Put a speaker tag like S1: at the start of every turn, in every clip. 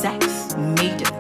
S1: Sex made it.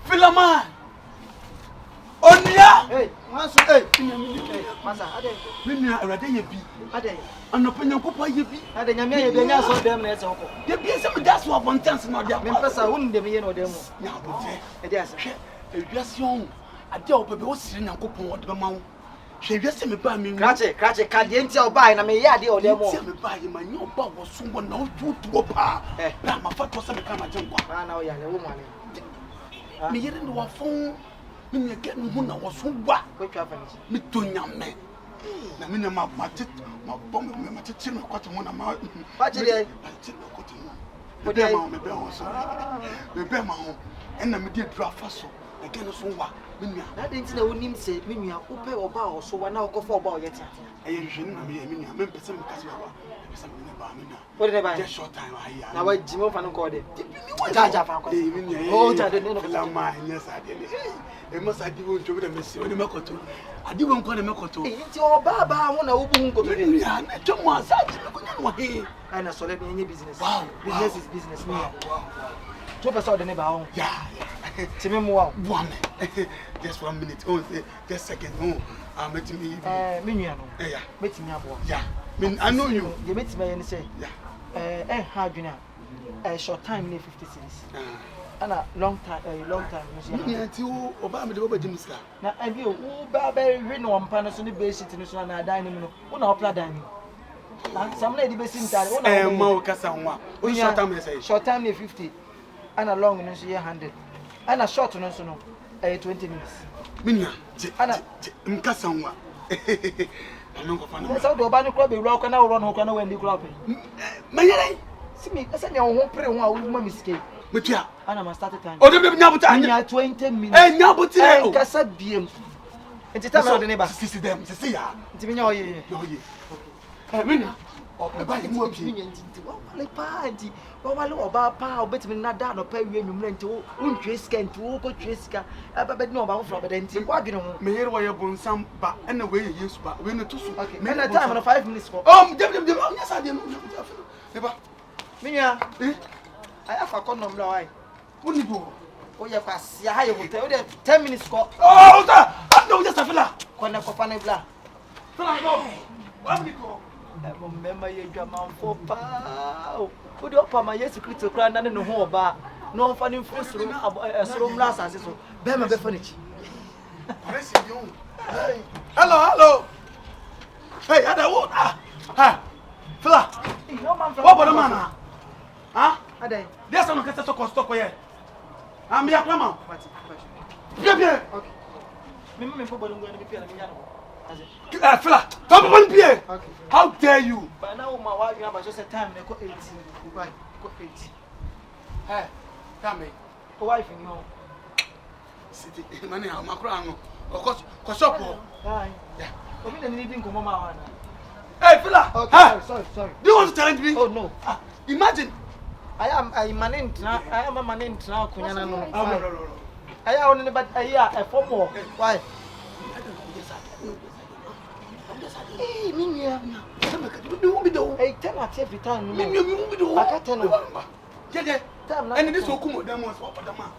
S2: Filaman! Onia!
S3: Hey, Master, hey! Master, Ade.
S2: Minya, Rade Yebi.
S3: Ade.
S2: And open your papa Yebi.
S3: Ade, Yamia, Yamia, so them, let's go.
S2: There be some that's what one chance not there.
S3: Members wouldn't be no demo.
S2: Now,
S3: It is.
S2: Just young. I don't be was sitting and coupon what the mount. She just me by me.
S3: Catch it, can't or buy, and I may yard or demo.
S2: Tell me by him, my new bug was someone now to go pa. My father was some kind of junk.
S3: Now, young woman.
S2: Me hearing the phone. Me getting one was so what?
S3: Quick traffic.
S2: Me to young man. Na me my tit, my bomb, my chin, got one of my.
S3: What did I?
S2: But there, my bear was the bear my home, and I did draft fast. Again, so what?
S3: That didn't know him say, Minya, who pay or bow, so one now go for about yet.
S2: I usually remember some Cassia.
S3: What did I buy?
S2: Just short time.
S3: Now, I Jim of an accorded.
S2: Oh, Filaman, yes, I did. It must I do to the Miss Makoto. I didn't call him Makoto.
S3: It's your Baba, I want to open go to the
S2: Thomas.
S3: and I saw it in your business.
S2: Wow,
S3: business is business. Two saw the neighbor.
S2: Yeah,
S3: Timmy,
S2: 1 just 1 minute. Oh, just second. Oh, I'm meeting me.
S3: Miniano.
S2: Yeah,
S3: Meeting me.
S2: Yeah, I know you.
S3: You meet me and say,
S2: Yeah.
S3: How do you know? A short time near 50 cities. And a long time,
S2: Yeah, until Obama the Oba Jimmy.
S3: Now, and you, Barbary, written on Panasonic basic in the dining room, one of dining. Some lady basing time, one
S2: more Cassanwa. Short time, say.
S3: Short time near 50, and a long in 100, and a short no, 20 minutes.
S2: Minya, Cassanwa. I'm not going to
S3: so the Obama club be rock and now run over when the club.
S2: My
S3: See me, I said, you won't pray one woman escape.
S2: but yeah,
S3: and I must start the time.
S2: Oh, the Nabutan,
S3: 20 minutes.
S2: and Nabutan,
S3: Casabium. It's a time of the neighbor.
S2: See them, to see ya.
S3: It's me, oh, yeah.
S2: Mina, or buy more
S3: party. Well, I know about power, but me not down or pay you meant to trace can to go trace car. But no about from the dentist. What you know,
S2: may hear why you're born some, but and the way you use, but we're not too soon.
S3: okay, men a time on 5 minutes for.
S2: Yes, I didn't know.
S3: Minya, I have a condom now.
S2: Wouldn't you go?
S3: Oh, yeah, pass. Yeah, I will tell you 10 minutes score.
S2: Oh, I know just a fella.
S3: Corner for Panabla. Remember your German for pow. Put up on my yes, quit to cry and no whole bar. No funny first room, a room last as so. Bema be furniture.
S2: Hello. Hey, I don't ah, fella. What about the man? Huh? There's some cat to cost here. I'm here, come on. Yeah.
S3: Okay. Remember, for going to be piano.
S2: Fella, come on, Pierre. How dare you?
S3: But now, my wife, you have just a time, they got 18. Right, got 18.
S2: Hey, come here.
S3: Wife in your
S2: city, money, I'm a crown. Of course, Kosopo.
S3: Yeah. We didn't need to come on.
S2: Hey, fella.
S3: Okay, sorry.
S2: Do you want to challenge me?
S3: Oh, no.
S2: Imagine.
S3: I am a man in now. I am a man in now. I am only but a year, a 4 more. Why? Hey, Minya. Hey, 10 at every time. I can't tell you.
S2: And this will come with them was for the man.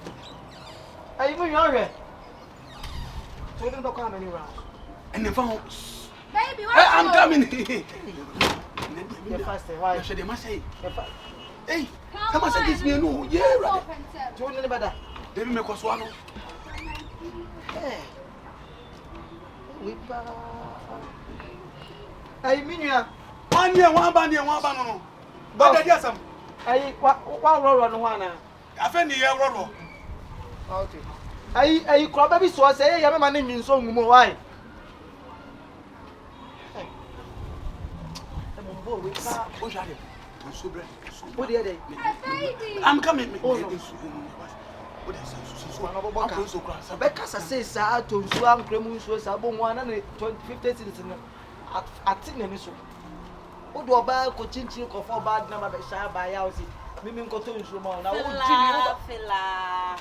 S3: Are you younger? So you don't come anywhere.
S2: And the phone.
S4: Baby,
S2: I'm coming.
S3: You're faster. Why?
S2: Should they must say?
S4: Hey,
S2: someone said this me no. Yeah, right.
S3: Do you know better?
S2: They make us swallow.
S3: Hey. Hey, Minya.
S2: 1 year, 1 band, one band. But I guess some.
S3: Hey, one roll on one.
S2: I found the year roll.
S3: Okay. Hey, probably so say, I'm a man in so more. Why?
S2: I'm
S3: What the other?
S2: I'm coming.
S3: Oh, no.
S2: What is so
S3: Bekasa say sa to nsu ankremu nsu sa bo nwa na 50 cents no ati na ni so odo oba ko chinchin ko for bad na ba be sha ba ya o si mimi nko to nsu ma na wo jini
S4: Fila.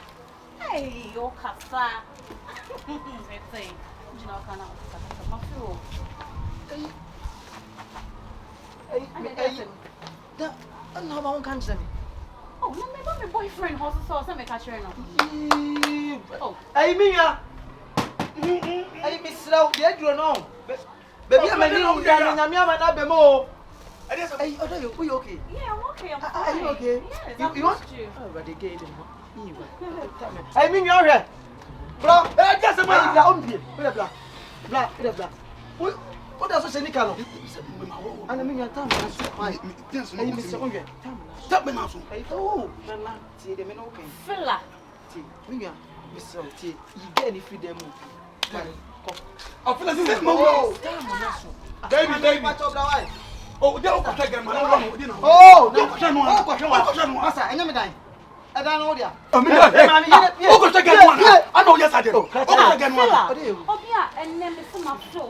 S4: Hey, yo kasa. Say, Gynel kana kasa ma feel.
S3: Hey, da na ba won kan tell me.
S4: Oh, no, my boyfriend also saw some catcher now.
S3: Oh, hey Mia. Hey Miss Row, you do no. Baby, I'm a na be mo. Hey, are you okay?
S4: Yeah, I'm okay.
S3: Are you okay?
S4: Yes,
S3: you want you? Oh, but they gave him. Hey, Mia, you're here. Bro, hey, just a man. Blah. What does say Nicano? And I mean, your time. Hey, Mr. Onger.
S2: Tap me now.
S3: Oh, see them okay.
S4: Fila.
S3: Mia, Mr. T, you get any freedom.
S2: I feel like this.
S3: Oh,
S2: baby. Oh, they all got to man.
S3: Oh, no, Master, I never die. I don't know there.
S2: Oh, go get one. I know, yes, I did. Oh, get one.
S4: Oh, yeah, and then the summer flow.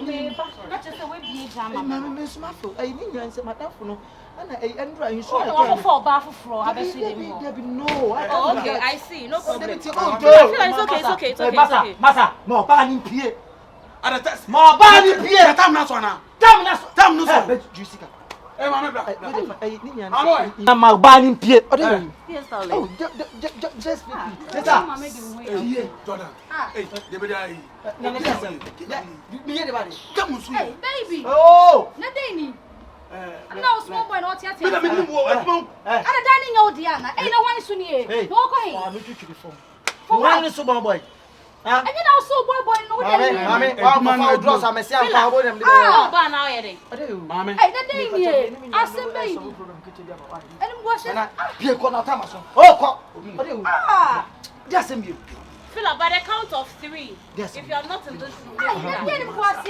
S4: Not just a way be jam.
S3: Miss Muffle, I mean, you answer my telephone. And I you saw
S4: I fall bath floor. I bet
S3: no.
S4: Oh, okay, I see. No problem.
S3: It's
S4: okay.
S3: Master, more banning Pierre.
S2: At the test,
S3: more banning Pierre.
S2: Time now, now.
S3: Damn, no, Jessica.
S2: Hey,
S3: I'm a banning Pierre.
S4: Yes,
S3: oh, just
S2: Jordan. Hey, they be there. Come on,
S4: hey, baby.
S3: Oh,
S4: Nadine. No small boy not yet.
S2: I'm
S4: dining out Diana. Ain't no one soon here. No going.
S3: I'm looking to the phone. For one small boy.
S4: And you know, so boy, no,
S3: Mammy, draws. I'm a sound.
S4: Oh, by now, Eddie.
S2: Mammy.
S4: Hey, the day, I said, baby. And what's it?
S3: Pierre Corner Thomas. Oh, just a mute.
S4: Phila, by the count of 3.
S3: Yes.
S4: If you are not in this room,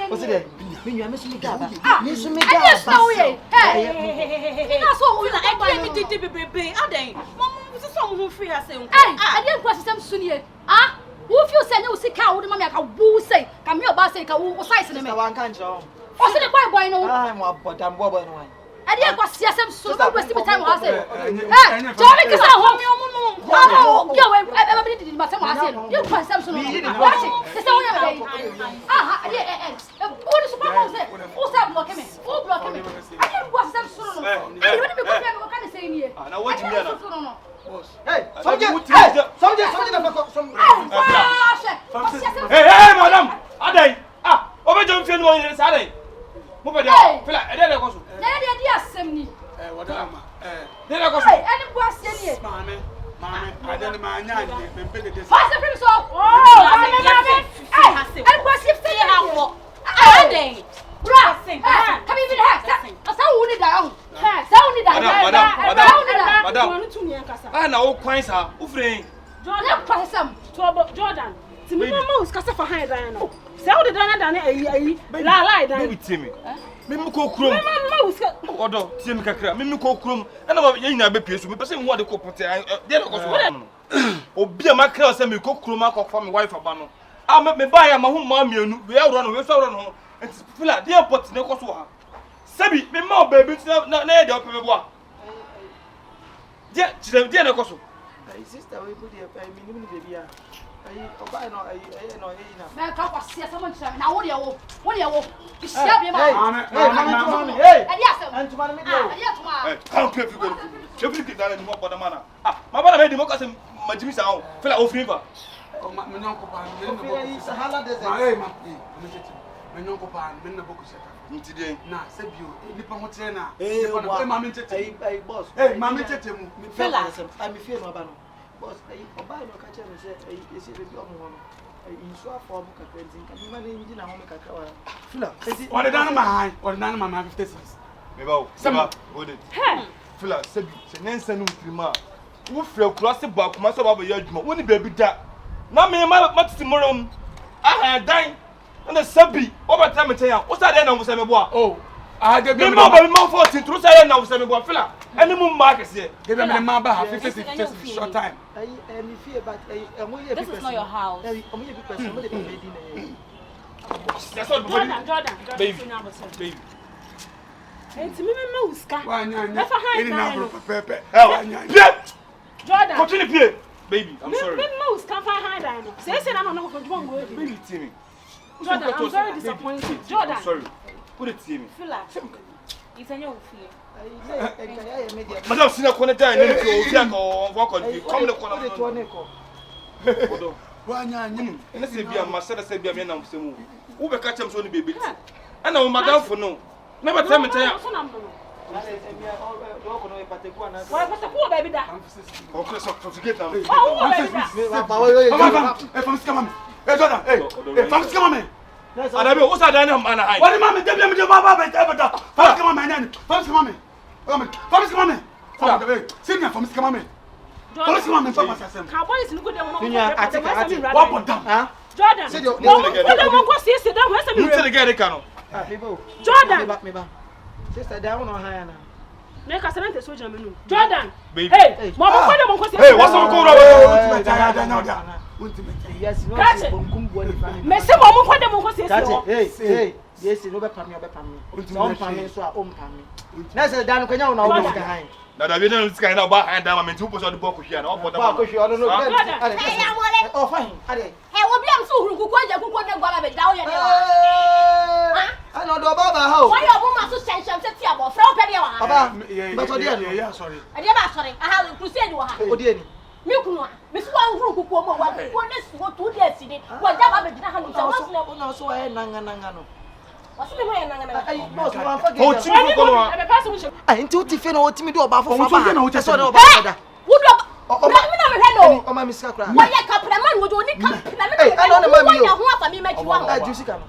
S3: what's it? You're missing me, Gaba.
S4: Miss me, yes, no way. Hey, that's what we like. I did baby. Are they? Mom, this is someone free. I say, I didn't question them soon yet. Ah, who feels say no, sick out, mamma, I will say, come here, boss, say, who size in the one can't show. Or say, boy, no, I'm bobbing away. I didn't go see some so much time. I said, Johnny, because I'm home. Oh, go away. I did my time. I said, you find some sort of watch it. It's all your way. Ah, yeah, what is the who's that blocking me? Who blocking me? I didn't watch some sort of. I didn't what kind of saying here.
S2: Now, what you
S3: hey,
S2: hey, madam. Ade. Ah, over John Field one is Ade. Move it down. Feel like I go.
S3: What am I?
S2: Then I go.
S4: And what's in
S2: Mammy, I don't mind. I'm big at this.
S4: What's the prince of? Oh, and what's if they have a day? Come even here. That's how we down. Sound it down.
S2: I know coins are offering.
S1: Jordan. To me, Mama was cast for high Diana. Sell the Dana lie down with Timmy.
S2: Mimi ko krom.
S1: Mama was
S2: odo tie mi kakra. Mimi ko krom. Na ba ye nyina be piesu. Me pese nwa de ko pote. De na ko so. Obi a makra se me ko krom akofo me wife aba no. Ah me ba ya ma ho ma mienu. We awro no, we so awro no. Enti fila de pot ne ko so ha. Sabi me ma baby na ye de ope me boa. De na ko so.
S3: Sister we put the minimum baby. Oba no no
S4: man ka kwase someone try na wo de wo isia bi ma
S3: hey
S4: and yes
S3: and to me
S4: and yes ma
S2: Can't pay for good. Chefli ki dala ni mo boda mana. Ah, ma bana me di mo ka se majimi sa ho. Fela o friva.
S3: o ma me non ko pa me no ko Sahara desert
S2: Hey ma, me non ko pa me na boku seta. Ntide.
S3: na sebio
S2: Nipa ho tire na.
S3: Eh
S2: ma me tete.
S3: Hey boss.
S2: Hey, ma me tete mu.
S4: Fela
S3: I me fear no aba no. Boss, oba no ka chere say esi be bi omo no. Insu afọ bu kakra ntin ka bi ma na ngi na ho me kakra wa.
S2: Fela. What done my 56. Me ba o. Hold it. Fela, sebi, se nensa no mfirima. Wo frɛ cross ba kuma so ba ba ya adwuma. Woni ba bi da. Na me ma titi morom. Aha dan. Na sebi, o ba tell me ten ya. O sa dey na wo se me bo a. Oh. Ah, dey be me ma 14 tru sa dey na wo se me bo Fela. Any more markets here. Give them the number 50 short time.
S4: This is not your house.
S2: That's all.
S1: Jordan.
S2: Baby.
S1: It's me, Muska. Jordan.
S2: Continue play. Baby, I'm sorry.
S1: Moose can't find high dino. Say, I don't know what one word.
S2: Baby, Timmy.
S1: Jordan, I'm very disappointed. Jordan.
S2: I'm sorry. Put it to me.
S1: Filaman. It's a new fear.
S2: Madam, see the corner time. Walk on you. Come the corner. Let's say, be a master, say, be a man of some. Who will catch him so baby? I know, madam, for no. Never tell me.
S1: Why was the poor baby that?
S2: Okay, so to get them.
S1: Oh,
S2: Hey, Fam's coming. And I will also dine on my eye. What am I doing? Fam's coming. Fam's coming. Senior Fam's coming. Fam's coming.
S1: Cowboys look at them. Jordan.
S3: Sister, down on high now.
S1: Make us a soldier. Jordan. Hey, Mama,
S2: hey, what's up?
S3: Yes, no.
S1: Messi, Mama, what
S3: hey, yes, no, Pammy, so Pammy. That's a down can you know behind.
S2: Now, I didn't kind of buy and down and 2% of the book here. Oh,
S3: fine.
S4: Hey, what be I'm so who quite a good one about down here.
S3: I know the Baba how.
S4: Why your woman so sensitive to see about from Pedia?
S3: But
S4: sorry. I never sorry. I have to say you are. Milk, Miss One Rook, one is what 2 days in it. What that did not have
S3: so I Nangano.
S4: What's the way I
S3: until Tiffany or Timmy do about for Would oh, my Miss Sacra.
S4: Why a couple of men would only come?
S3: I don't know who for me make you want.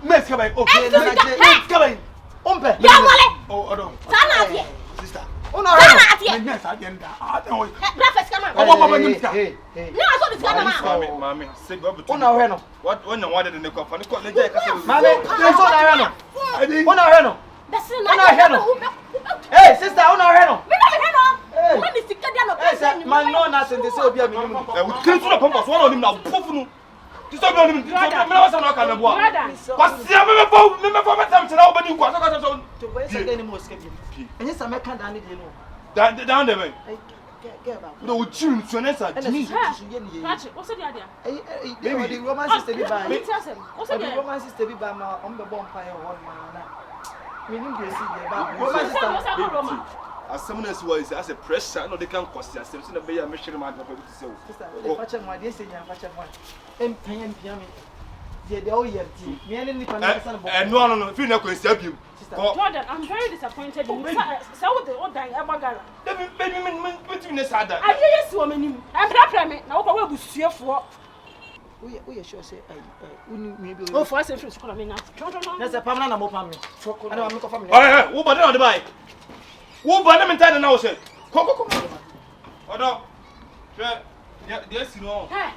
S2: Miss Cabin, okay,
S3: Umpe,
S2: oh, sister.
S3: Oh, no, I don't
S4: breakfast come on. No, I saw this guy,
S2: Mammy, say,
S3: oh, no,
S2: what when I wanted in the company,
S3: Mammy, there's all I know. Oh, no,
S4: that's not.
S3: Hey, sister, oh, no,
S4: when is the goddamn
S3: man, no, nothing to say. Be a minimum.
S2: Came to the pump, one of them now, Puffin. To stop on him, to and yes, I make down the way. No, tune, so that's a
S1: what's the idea?
S3: The romance is to be by.
S1: What's the
S3: romance is to be by my on the bonfire one man.
S2: As someone else was as a pressure, no, they can't cost us. Simpson, a bear mission man of
S3: the my dear senior, and paying piano. The old year, and no, if you're not going to help you.
S1: Jordan, I'm very disappointed. So the old dying Abagala.
S2: Between us, I
S1: just woman. I'm not now. What will see for?
S3: We are sure say, maybe
S1: for us, if it's coming now.
S3: That's a permanent family. I don't make a family.
S2: Who but not the bike? Who but them in time now, sir? Come. Oh, no. Yes, you know.
S1: Hey.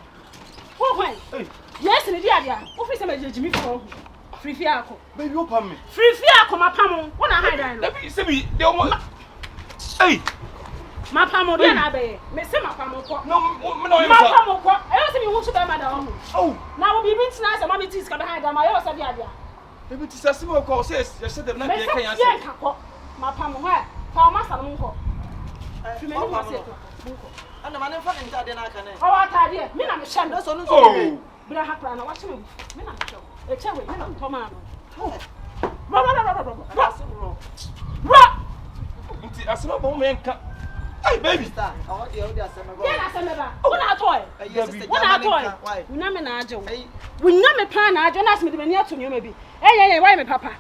S1: Yes, and the idea. What is a Jimmy for? Free fiaco.
S2: Baby, open me.
S1: Free fiaco, my pamo. What I hide.
S2: Let me see me. They almost. Hey.
S1: My pamo, then I be. Miss my pamo.
S2: No,
S1: my pamo. I also mean, who should I madam?
S2: Oh,
S1: now we'll be rich nice and mommy teeth behind them. I also the idea.
S2: Maybe it's a simple call. Says, you said them not.
S1: My pamo, where? How much I'm going
S3: and the man in front of that, then I can.
S1: Oh, I did. Me, I'm a sham. That's all.
S2: Oh,
S1: but I have to watch me. Me, I'm a show. A chair with me, I'm Tomano.
S2: I saw a woman. Hey, baby.
S1: I want the other summer. What a toy. What a toy. Why? We know me now, Joe. We know me plan. I don't ask me to be near to you, maybe. Hey, why me, Papa?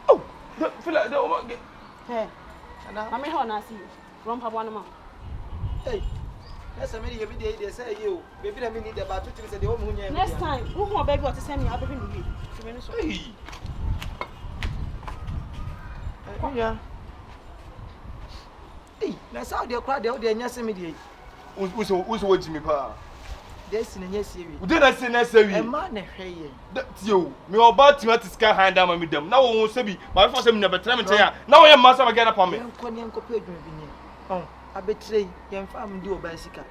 S2: Oh, the
S1: hey, I'm a horn. I see you. Romp up one month.
S3: Hey. That's a many every day they say you. Maybe I need about 2 things at the home.
S1: Next time, who will beg what to send me? I'll be in the week.
S3: Yeah. Hey, that's how they cry. They're yes, immediately.
S2: Who's watching me, Pa?
S3: There's in a yes series.
S2: Did I say necessary?
S3: A man, hey,
S2: that's you. Me about to let the sky hand down with them. Now, won't say, my first never tell me. Now I am master again upon me.
S3: Oh, I betray young family do by sika.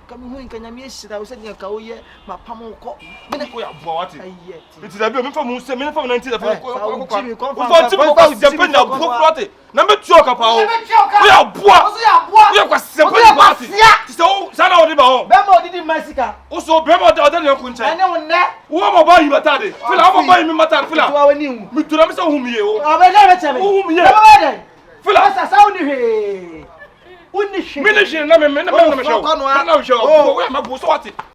S3: Come home, can you miss it? I was saying, "Go here, my pammo cop."
S2: Mene ko ya bo wate.
S3: Aye.
S2: Nti da bi o me fa mu se me fa mu 90 da fa ko.
S3: Confirm.
S2: Fa ti mo ko se pe na bo wate. Na me tuo ka pa o. O ya boa. O ya kwa se pe na wate. Ti se o sana o di ba o.
S3: Be mo didi masika.
S2: O so be mo da na ku nche.
S3: Ene wonne.
S2: Wo mo ba yi mata de. Fila mo ba yi mi mata fila.
S3: Tu awani hu.
S2: Mi tura me se hu mi ye o.
S3: Abe na be cheme.
S2: Hu mi ye.
S3: Fila sa sa uni he. Uni he.
S2: Mene je na me show. Na me show. O we ma bo so wate.